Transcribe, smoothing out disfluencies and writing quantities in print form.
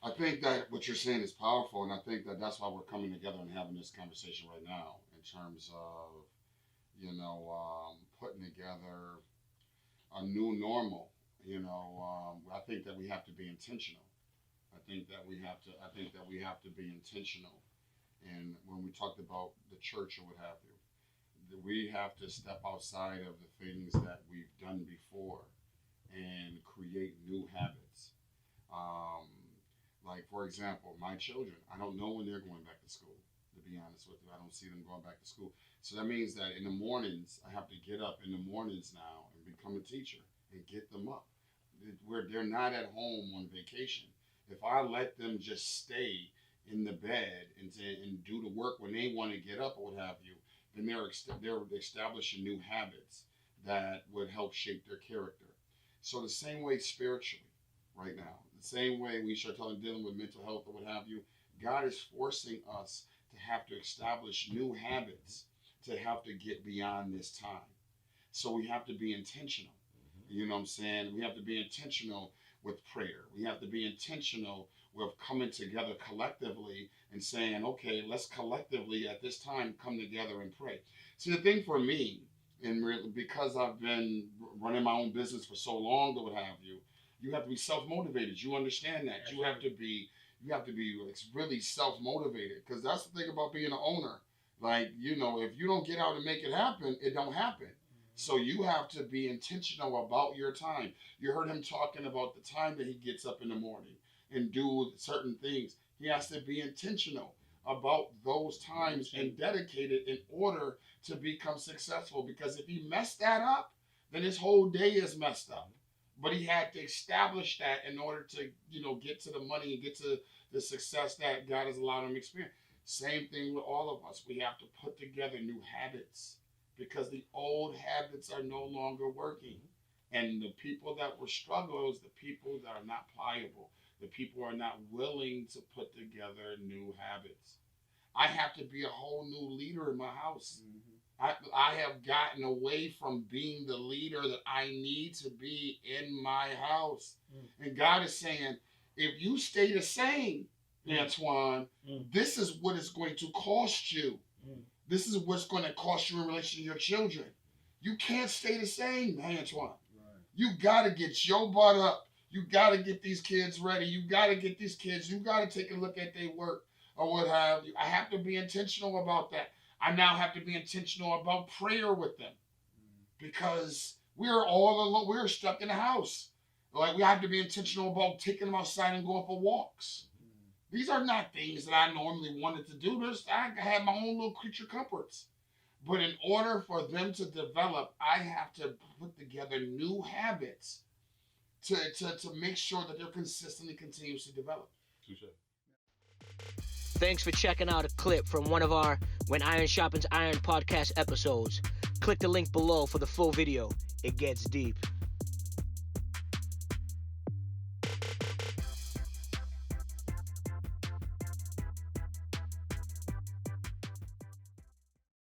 I think that what you're saying is powerful, and I think that that's why we're coming together and having this conversation right now in terms of, putting together a new normal. I think that we have to be intentional. I think that we have to. I think that we have to be intentional. And when we talked about the church or what have you, we have to step outside of the things that we've done before and create new habits. Like, for example, my children, I don't know when they're going back to school, to be honest with you. I don't see them going back to school. So that means that in the mornings, I have to get up in the mornings now and become a teacher and get them up. Where they're not at home on vacation. If I let them just stay in the bed and do the work when they want to get up or what have you, then they're establishing new habits that would help shape their character. So the same way spiritually, right now, the same way we start dealing with mental health or what have you, God is forcing us to have to establish new habits to have to get beyond this time. So we have to be intentional. You know what I'm saying? We have to be intentional with prayer. We have to be intentional with coming together collectively and saying, okay, let's collectively at this time come together and pray. See, the thing for me, and really, because I've been running my own business for so long or what have you, you have to be self-motivated. You understand that. You have to be really self-motivated, because that's the thing about being an owner. Like, if you don't get out and make it happen, it don't happen. So you have to be intentional about your time. You heard him talking about the time that he gets up in the morning and do certain things. He has to be intentional about those times and dedicate it in order to become successful. Because if he messed that up, then his whole day is messed up. But he had to establish that in order to, get to the money and get to the success that God has allowed him to experience. Same thing with all of us. We have to put together new habits, because the old habits are no longer working. And the people that will struggle is the people that are not pliable. The people are not willing to put together new habits. I have to be a whole new leader in my house. I have gotten away from being the leader that I need to be in my house. And God is saying, if you stay the same, Antoine, this is what it's going to cost you. This is what's going to cost you in relation to your children. You can't stay the same, Antoine. Right. You got to get your butt up. You got to get these kids ready. You got to get these kids. You got to take a look at their work or what have you. I have to be intentional about that. I now have to be intentional about prayer with them, because we're all alone. We're stuck in the house. Like, we have to be intentional about taking them outside and going for walks. These are not things that I normally wanted to do. I have my own little creature comforts. But in order for them to develop, I have to put together new habits to make sure that they're consistently continues to develop. Touché. Thanks for checking out a clip from one of our When Iron Sharpens Iron podcast episodes. Click the link below for the full video. It gets deep.